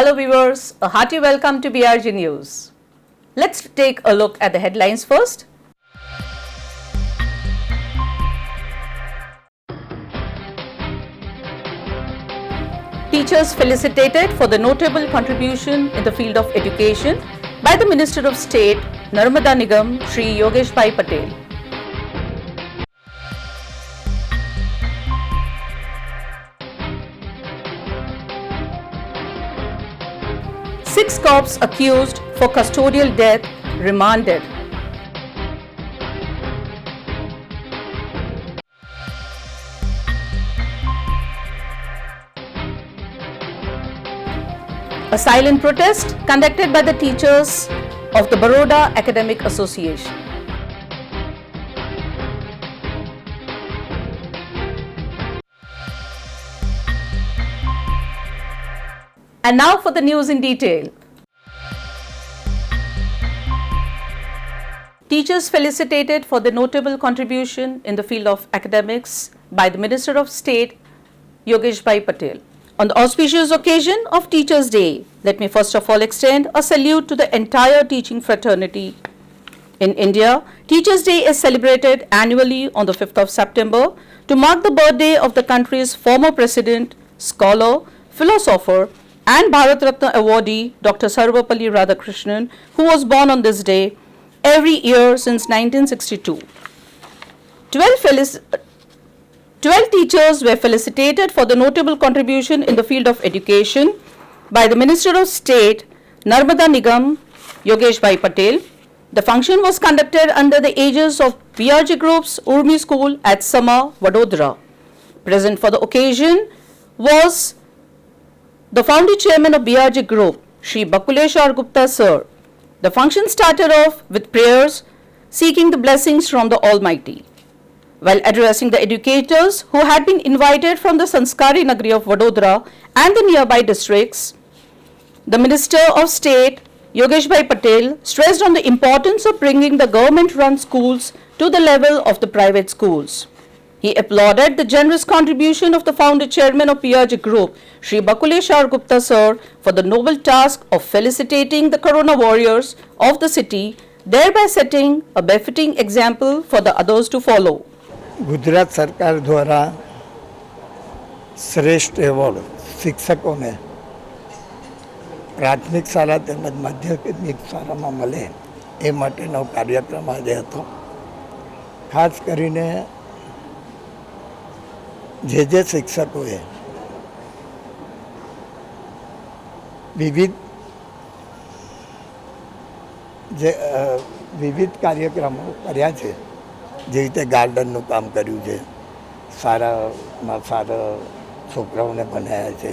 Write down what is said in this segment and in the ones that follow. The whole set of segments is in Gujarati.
Hello viewers, a hearty welcome to BRG News. Let's take a look at the headlines first. Teachers felicitated for the notable contribution in the field of education by the Minister of State, Narmada Nigam, Shri Yogesh Bhai Patel. Six cops accused for custodial death remanded. A silent protest conducted by the teachers of the Baroda Academic Association. And now for the news in detail. Teachers felicitated for the notable contribution in the field of academics by the Minister of State, Yogesh Bhai Patel. On the auspicious occasion of Teachers' Day, let me first of all extend a salute to the entire teaching fraternity. In India, Teachers' Day is celebrated annually on the 5th of September to mark the birthday of the country's former president, scholar, philosopher, and Bharat Ratna awardee Dr. Sarvapalli Radhakrishnan, who was born on this day every year since 1962. 12 teachers were felicitated for the notable contribution in the field of education by the Minister of State, Narmada Nigam, Yogesh Bhai Patel. The function was conducted under the aegis of BRG Group's Urmi School at Sama, Vadodara. Present for the occasion was the founder chairman of BRG Group, Shri Bakuleshwar Gupta Sir. The function started off with prayers seeking the blessings from the Almighty. While addressing the educators who had been invited from the Sanskari Nagari of Vadodara and the nearby districts, the Minister of State, Yogesh Bhai Patel, stressed on the importance of bringing the government-run schools to the level of the private schools. He applauded the generous contribution of the founder chairman of BRG Group, Shri Bakuleshwar Gupta Sir, for the noble task of felicitating the Corona warriors of the city, thereby setting a befitting example for the others to follow. Gujarat सरकार द्वारा श्रेष्ठ एवॉर्ड शिक्षकों ने प्राथमिक शाला તેમજ માધ્યમિક શાળામાં મળે એ માટેનો કાર્યક્રમ આજે હતો. ખાસ કરીને જે શિક્ષકોએ વિવિધ કાર્યક્રમો કર્યા છે, જે રીતે ગાર્ડનનું કામ કર્યું છે, સારામાં સારા છોકરાઓને બનાવ્યા છે,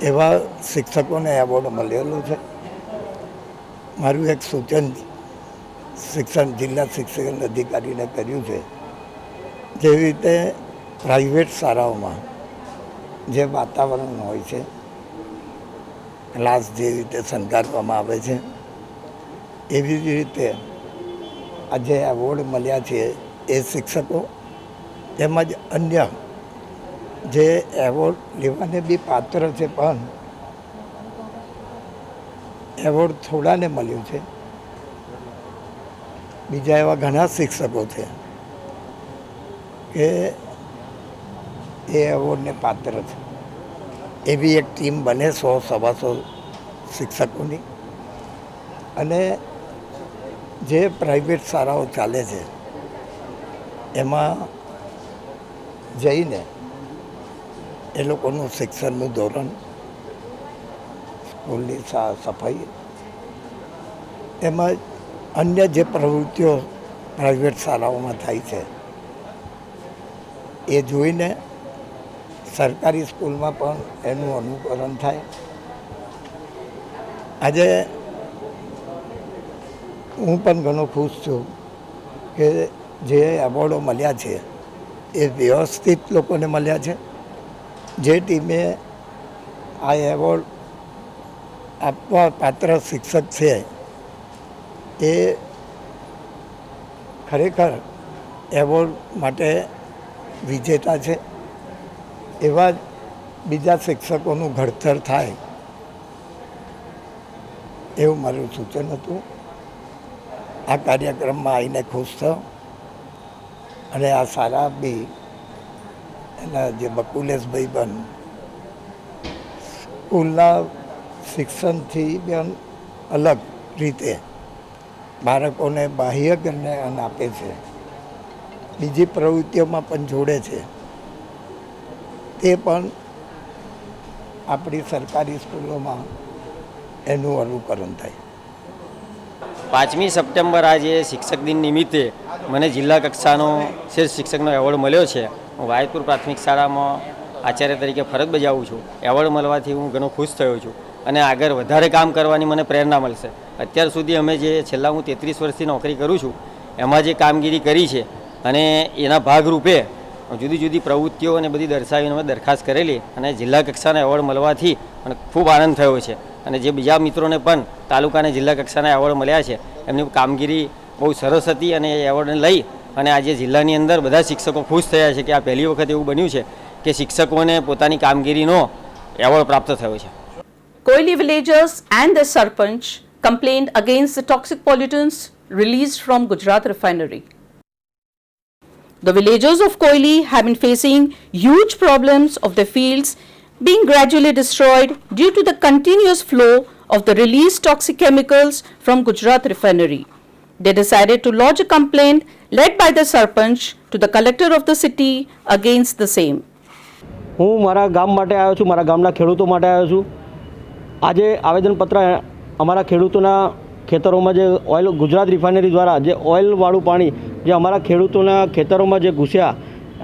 એવા શિક્ષકોને એવોર્ડ મળેલો છે. મારું એક સૂચન જિલ્લા શિક્ષણ અધિકારીને કર્યું છે, જેવી રીતે પ્રાઇવેટ શાળાઓમાં જે વાતાવરણ હોય છે, ક્લાસ જે રીતે શણગારવામાં આવે છે, એવી જ રીતે આજે એવોર્ડ મળ્યા છે એ શિક્ષકો તેમજ અન્ય જે એવોર્ડ લેવાને બી પાત્ર છે, પણ એવોર્ડ થોડાને મળ્યું છે. બીજા એવા ઘણા શિક્ષકો છે કે એ એવોર્ડને પાત્ર છે. એવી એક ટીમ બને 100-125 શિક્ષકોની, અને જે પ્રાઇવેટ શાળાઓ ચાલે છે એમાં જઈને એ લોકોનું શિક્ષણનું ધોરણ, સ્કૂલની સફાઈ તેમજ અન્ય જે પ્રવૃત્તિઓ પ્રાઇવેટ શાળાઓમાં થાય છે એ જોઈને સરકારી સ્કૂલમાં પણ એનું અનુકરણ થાય. આજે હું પણ ઘણો ખુશ છું કે જે એવોર્ડો મળ્યા છે એ વ્યવસ્થિત લોકોને મળ્યા છે. જે ટીમે આ એવોર્ડ આપવા પાત્ર શિક્ષક છે એ ખરેખર એવોર્ડ માટે વિજેતા છે. એવા બીજા શિક્ષકોનું ઘડતર થાય એવું મારું સૂચન હતું. આ કાર્યક્રમમાં આવીને ખુશ થયો અને આ સારા બી એના જે બકુલેશભાઈ પણ સ્કૂલના શિક્ષણથી પણ અલગ રીતે બાળકોને બાહ્ય જ્ઞાન આપે છે, બીજી પ્રવૃત્તિઓમાં પણ જોડે છે. તે પણ આપણી સરકારી સ્કૂલોમાં એનું અનુકરણ થાય. 5મી સપ્ટેમ્બર આજે શિક્ષક દિન નિમિત્તે મને જિલ્લા કક્ષાનો શ્રેષ્ઠ શિક્ષકનો એવોર્ડ મળ્યો છે. હું વાયદપુર પ્રાથમિક શાળામાં આચાર્ય તરીકે ફરજ બજાવું છું. એવોર્ડ મળવાથી હું ઘણો ખુશ થયો છું અને આગળ વધારે કામ કરવાની મને પ્રેરણા મળશે. અત્યાર સુધી અમે જે છેલ્લા હું 33 વર્ષથી નોકરી કરું છું એમાં જે કામગીરી કરી છે અને એના ભાગરૂપે જુદી જુદી પ્રવૃત્તિઓ અને બધી દર્શાવીને અમે દરખાસ્ત કરેલી અને જિલ્લા કક્ષાના એવોર્ડ મળવાથી મને ખૂબ આનંદ થયો છે. અને જે બીજા મિત્રોને પણ તાલુકા અને જિલ્લા કક્ષાના એવોર્ડ મળ્યા છે એમની કામગીરી બહુ સરસ હતી અને એ એવોર્ડને લઈ અને આજે જિલ્લાની અંદર બધા શિક્ષકો ખુશ થયા છે કે આ પહેલી વખત એવું બન્યું છે કે શિક્ષકોને પોતાની કામગીરીનો એવોર્ડ પ્રાપ્ત થયો છે. Koili villagers and the Sarpanch complained against the toxic pollutants released from Gujarat refinery. The villagers of Koili have been facing huge problems of their fields being gradually destroyed due to the continuous flow of the released toxic chemicals from Gujarat refinery. They decided to lodge a complaint led by the Sarpanch to the collector of the city against the same. હું મારા ગામ માટે આવ્યો છું, મારા ગામના ખેડૂતો માટે આવ્યો છું. આજે આવેદનપત્ર અમારા ખેડૂતોના ખેતરોમાં જે ઓઇલ ગુજરાત રિફાઇનરી દ્વારા જે ઓઇલવાળું પાણી જે અમારા ખેડૂતોના ખેતરોમાં જે ઘૂસ્યા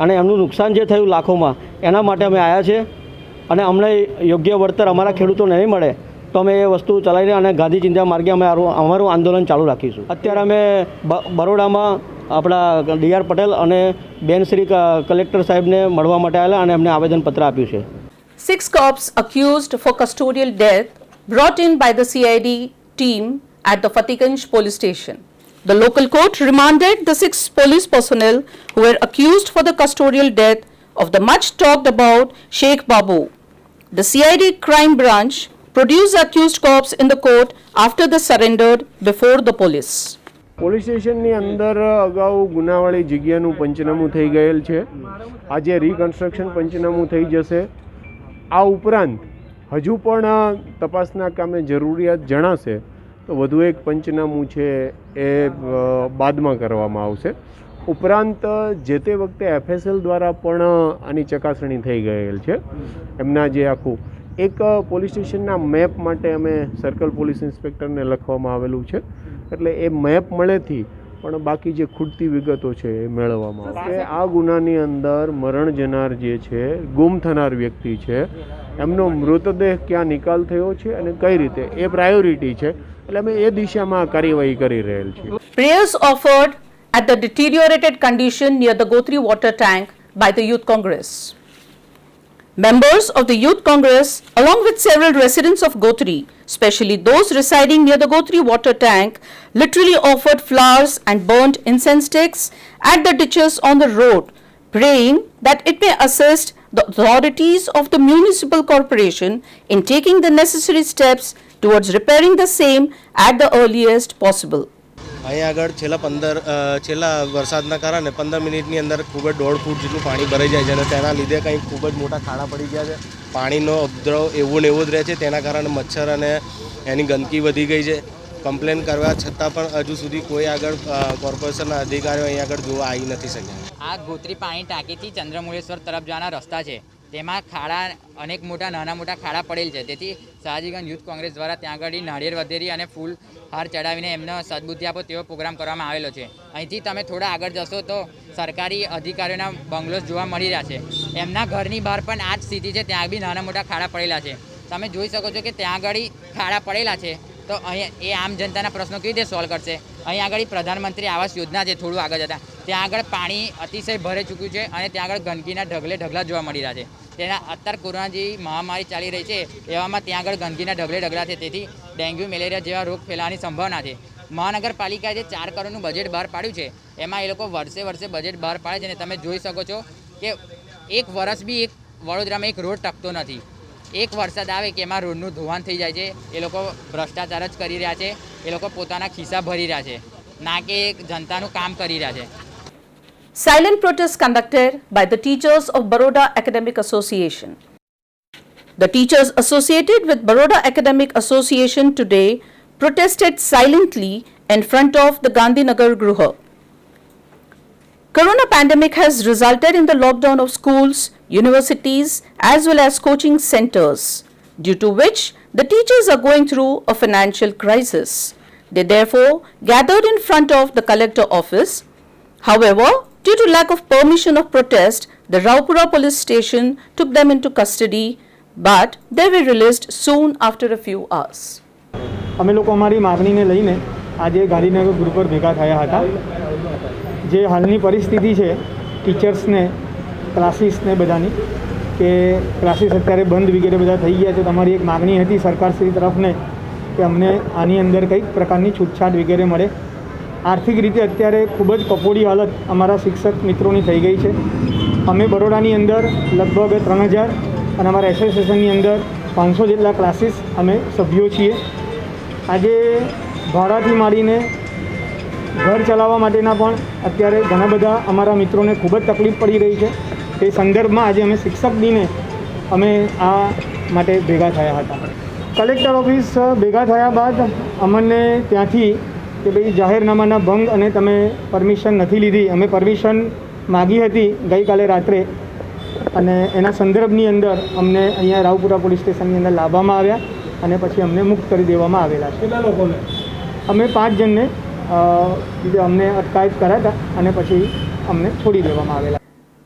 અને એમનું નુકસાન જે થયું લાખોમાં એના માટે અમે આવ્યા છે અને અમને યોગ્ય વળતર અમારા ખેડૂતોને નહીં મળે તો અમે એ વસ્તુ ચલાવીને અને ગાંધી ચિંતા માર્ગે અમે અમારું આંદોલન ચાલુ રાખીશું. અત્યારે અમે બરોડામાં આપણા ડી.આર. પટેલ અને બેન શ્રી કલેક્ટર સાહેબને મળવા માટે આવેલા અને એમને આવેદનપત્ર આપ્યું છે. 6 cops accused for custodial death brought in by the CID team at the Fatehganj police station. The local court remanded the 6 police personnel who were accused for the custodial death of the much talked about Sheikh Babu. The CID crime branch produced accused cops in the court after they surrendered before the police. Police સ્ટેશનની અંદર અગાઉ ગુનાવાળી જગ્યાનું પંચનામું થઈ ગયેલ છે. આજે રિકન્સ્ટ્રક્શન પંચનામું થઈ જશે. આ ઉપરાંત હજુ પણ તપાસના કામે જરૂરિયાત જણાશે તો વધુ એક પંચનામું છે એ બાદમાં કરવામાં આવશે. ઉપરાંત જે તે વખતે FSL દ્વારા પણ આની ચકાસણી થઈ ગયેલ છે. એમના જે આખું એક પોલીસ સ્ટેશનના મેપ માટે અમે સર્કલ પોલીસ ઇન્સ્પેક્ટરને લખવામાં આવેલું છે એટલે એ મેપ મળેથી પણ બાકી જે ખૂટતી વિગતો છે એ મેળવવામાં આવે. આ ગુનાની અંદર મરણ જનાર જે છે ગુમ થનાર વ્યક્તિ છે એમનો મૃતદેહ ક્યાં નિકાલ થયો છે અને કઈ રીતે એ પ્રાયોરિટી છે એટલે અમે એ દિશામાં કાર્યવાહી કરી રહેલ છીએ. Prayers offered at the deteriorated condition near the Gotri water tank by the Youth Congress. Members of the Youth Congress, along with several residents of Gotri, especially those residing near the Gotri water tank, literally offered flowers and burnt incense sticks at the ditches on the road, praying that it may assist the authorities of the municipal corporation in taking the necessary steps towards repairing the same at the earliest possible. અહીંયા આગળ છેલ્લા વરસાદના કારણે 15 મિનિટની અંદર ખૂબ જ 1.5 ફૂટ જેટલું પાણી ભરાઈ જાય છે અને તેના લીધે કંઈ ખૂબ જ મોટા ખાડા પડી ગયા છે. પાણીનો ઉપદ્રવ એવો ને એવો જ રહે છે. તેના કારણે મચ્છર અને એની ગંદકી વધી ગઈ છે. કમ્પ્લેન કરવા છતાં પણ હજુ સુધી કોઈ આગળ કોર્પોરેશનના અધિકારીઓ અહીં આગળ જોવા આવી નથી શક્યા. આ ગોત્રી પાણી ટાંકીથી ચંદ્રમૂળેશ્વર તરફ જવાના રસ્તા છે તેમાં ખાડા અનેક મોટા નાના મોટા ખાડા પડેલ છે. તેથી સયાજીગંજ યુથ કોંગ્રેસ દ્વારા ત્યાં આગળ નાળિયેર વધેરી અને ફૂલ હાર ચડાવીને એમને સદબુદ્ધિ આપો તેવો પ્રોગ્રામ કરવામાં આવેલો છે. અહીંથી તમે થોડા આગળ જશો તો સરકારી અધિકારીઓના બંગલોઝ જોવા મળી રહ્યા છે. એમના ઘરની બહાર પણ આ જ સ્થિતિ છે. ત્યાં બી નાના મોટા ખાડા પડેલા છે. તમે જોઈ શકો છો કે ત્યાં આગળ ખાડા પડેલા છે તો અહીં એ આમ જનતાના પ્રશ્નો કેવી રીતે સોલ્વ કરશે. અહીં આગળ પ્રધાનમંત્રી આવાસ યોજના છે થોડું આગળ જતાં ત્યાં આગળ પાણી અતિશય ભરે ચૂક્યું છે અને ત્યાં આગળ ગંદકીના ઢગલા જોવા મળી રહ્યા છે. તેના અત્યારે કોરોના જેવી મહામારી ચાલી રહી છે એવામાં ત્યાં આગળ ગંદકીના ઢગલા છે. તેથી ડેન્ગ્યુ મેલેરિયા જેવા રોગ ફેલાવાની સંભાવના છે. મહાનગરપાલિકાએ જે 4 કરોડનું બજેટ બહાર પાડ્યું છે એમાં એ લોકો વર્ષે બજેટ બહાર પાડે છે અને તમે જોઈ શકો છો કે એક વર્ષ બી એક વડોદરામાં એક રોડ ટકતો નથી. એક વરસાદ આવે કે એમાં રોડનું ધોવાણ થઈ જાય છે. એ લોકો ભ્રષ્ટાચાર જ કરી રહ્યા છે. એ લોકો પોતાના ખિસ્સા ભરી રહ્યા છે, ના કે જનતાનું કામ કરી રહ્યા છે. Silent protest conducted by the teachers of Baroda Academic Association. The teachers associated with Baroda Academic Association today protested silently in front of the Gandhinagar Gruha. Corona pandemic has resulted in the lockdown of schools, universities as well as coaching centers, due to which the teachers are going through a financial crisis. They therefore gathered in front of the collector office. However, due to lack of permission of protest, the Raupura police station took them into custody, but they were released soon after a few hours. અમે લોકો અમારી માગણીને લઈને આજે ગાંધીનગર ગૃહ પર ભેગા થયા હતા. જે હાલની પરિસ્થિતિ છે ટીચર્સને, ક્લાસીસને બધાની, કે ક્લાસીસ અત્યારે બંધ વગેરે બધા થઈ ગયા છે. તમારી એક માગણી હતી સરકારશ્રી તરફને કે અમને આની અંદર કંઈક પ્રકારની છૂટછાટ વગેરે મળે. આર્થિક રીતે અત્યારે ખૂબ જ કફોડી હાલત અમારા શિક્ષક મિત્રોની થઈ ગઈ છે. અમે બરોડાની અંદર લગભગ 3000 અને અમારા એસોસિએશનની અંદર 500 જેટલા ક્લાસીસ અમે સભ્યો છીએ. આજે ભાડાથી માંડીને ઘર ચલાવવા માટેના પણ અત્યારે ઘણા બધા અમારા મિત્રોને ખૂબ જ તકલીફ પડી રહી છે. તે સંદર્ભમાં આજે અમે શિક્ષક દિને અમે આ માટે ભેગા થયા હતા. કલેક્ટર ઓફિસ ભેગા થયા બાદ અમને ત્યાંથી કે ભાઈ જાહેરનામાના ભંગ અને તમે પરમિશન નથી લીધી. અમે પરમિશન માગી હતી ગઈકાલે રાત્રે અને એના સંદર્ભની અંદર અમને અહીંયા રાવપુરા પોલીસ સ્ટેશનની અંદર લાવવામાં આવ્યા અને પછી અમને મુક્ત કરી દેવામાં આવેલા છે. કેટલા લોકોને? અમે 5 જણને અમને અટકાયત કરાતા અને પછી અમને છોડી દેવામાં આવેલા.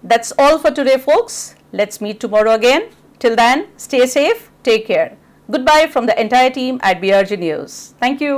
That's all for today, folks. Let's meet tomorrow again. Till then, stay safe, take care. Goodbye from the entire team at BRG News. Thank you.